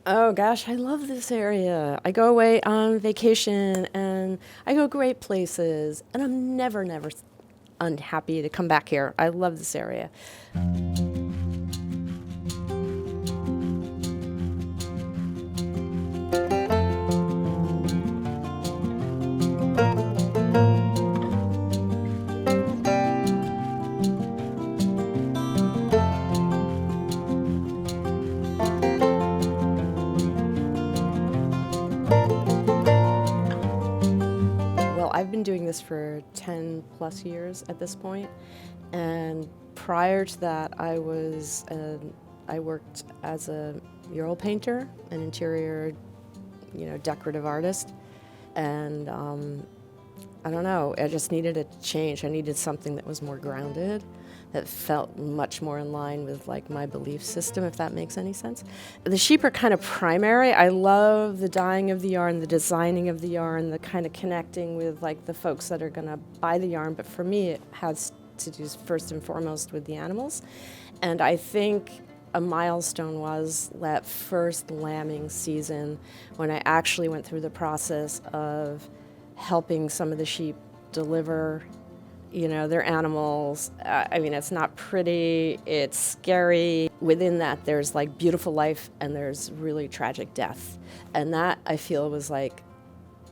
Oh gosh, I love this area. I go away on vacation and I go great places, and I'm never unhappy to come back here. I love this area. Well, I've been doing this for 10 plus years at this point, and prior to that, I worked as a mural painter, an interior, decorative artist, and I don't know, I just needed a change. I needed something that was more grounded, that felt much more in line with like my belief system, if that makes any sense. The sheep are kind of primary. I love the dyeing of the yarn, the designing of the yarn, the kind of connecting with like the folks that are gonna buy the yarn, but for me it has to do first and foremost with the animals. And I think a milestone was that first lambing season when I actually went through the process of helping some of the sheep deliver, their animals. I mean, it's not pretty, it's scary. Within that, there's like beautiful life and there's really tragic death. And that I feel was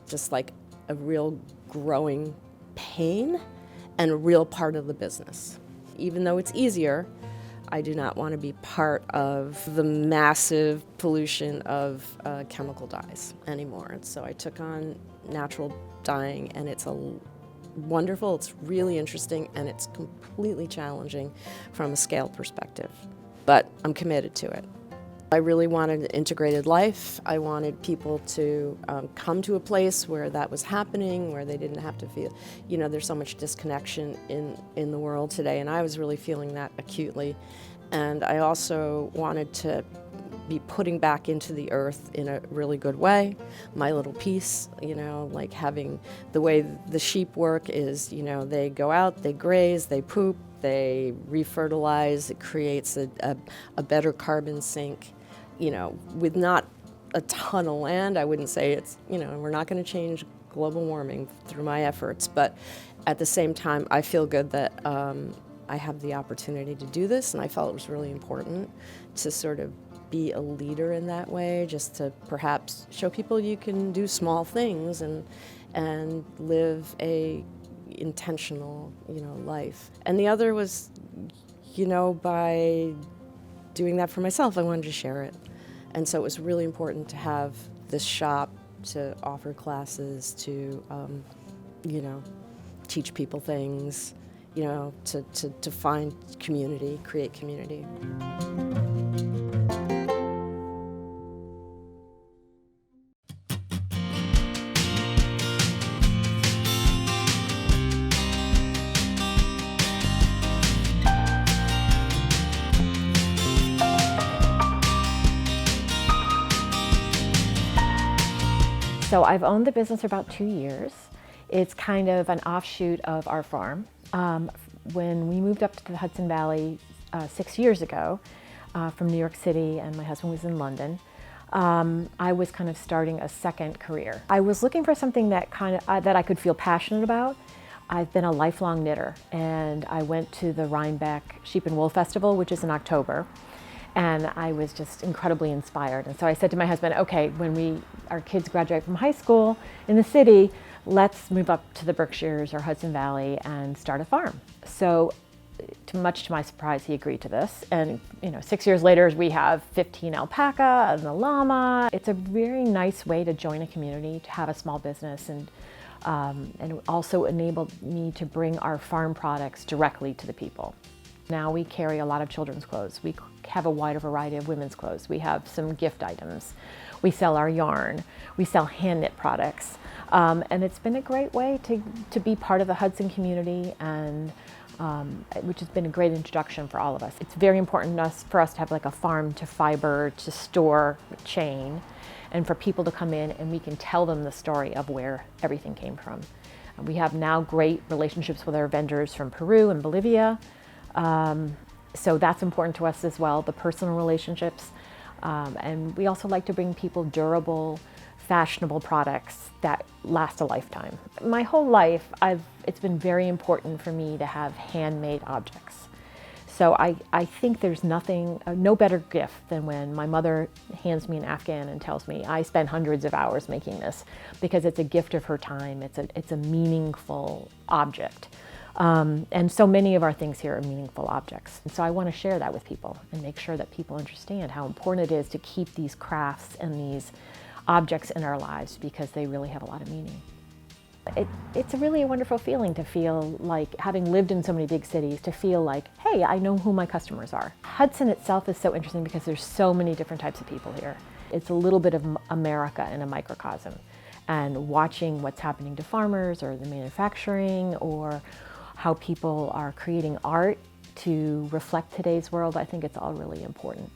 just like a real growing pain and a real part of the business. Even though it's easier, I do not want to be part of the massive pollution of chemical dyes anymore. And so I took on natural dyeing, and it's wonderful, it's really interesting, and it's completely challenging from a scale perspective. But I'm committed to it. I really wanted an integrated life. I wanted people to come to a place where that was happening, where they didn't have to feel, there's so much disconnection in the world today, and I was really feeling that acutely. And I also wanted to be putting back into the earth in a really good way. My little piece, like having the way the sheep work is, they go out, they graze, they poop, they refertilize. It creates a better carbon sink, with not a ton of land. I wouldn't say it's, we're not going to change global warming through my efforts, but at the same time, I feel good that I have the opportunity to do this, and I felt it was really important to sort of be a leader in that way, just to perhaps show people you can do small things and live a intentional, life. And the other was, by doing that for myself, I wanted to share it. And so it was really important to have this shop, to offer classes, to, teach people things, to find community, create community. So I've owned the business for about 2 years. It's kind of an offshoot of our farm. When we moved up to the Hudson Valley 6 years ago from New York City, and my husband was in London, I was kind of starting a second career. I was looking for something that that I could feel passionate about. I've been a lifelong knitter, and I went to the Rhinebeck Sheep and Wool Festival, which is in October. And I was just incredibly inspired. And so I said to my husband, okay, when our kids graduate from high school in the city, let's move up to the Berkshires or Hudson Valley and start a farm. So much to my surprise, he agreed to this. And 6 years later, we have 15 alpaca and a llama. It's a very nice way to join a community, to have a small business, and also enabled me to bring our farm products directly to the people. Now we carry a lot of children's clothes. We have a wider variety of women's clothes. We have some gift items. We sell our yarn. We sell hand knit products. And it's been a great way to be part of the Hudson community, and which has been a great introduction for all of us. It's very important for us to have like a farm to fiber to store chain, and for people to come in and we can tell them the story of where everything came from. We have now great relationships with our vendors from Peru and Bolivia. So that's important to us as well, the personal relationships. And we also like to bring people durable, fashionable products that last a lifetime. My whole life, it's been very important for me to have handmade objects. So I think there's no better gift than when my mother hands me an Afghan and tells me, I spent hundreds of hours making this, because it's a gift of her time. It's a meaningful object. And so many of our things here are meaningful objects. And so I want to share that with people and make sure that people understand how important it is to keep these crafts and these objects in our lives, because they really have a lot of meaning. It's really a wonderful feeling to feel like, having lived in so many big cities, to feel like, hey, I know who my customers are. Hudson itself is so interesting because there's so many different types of people here. It's a little bit of America in a microcosm. And watching what's happening to farmers, or the manufacturing, or how people are creating art to reflect today's world, I think it's all really important.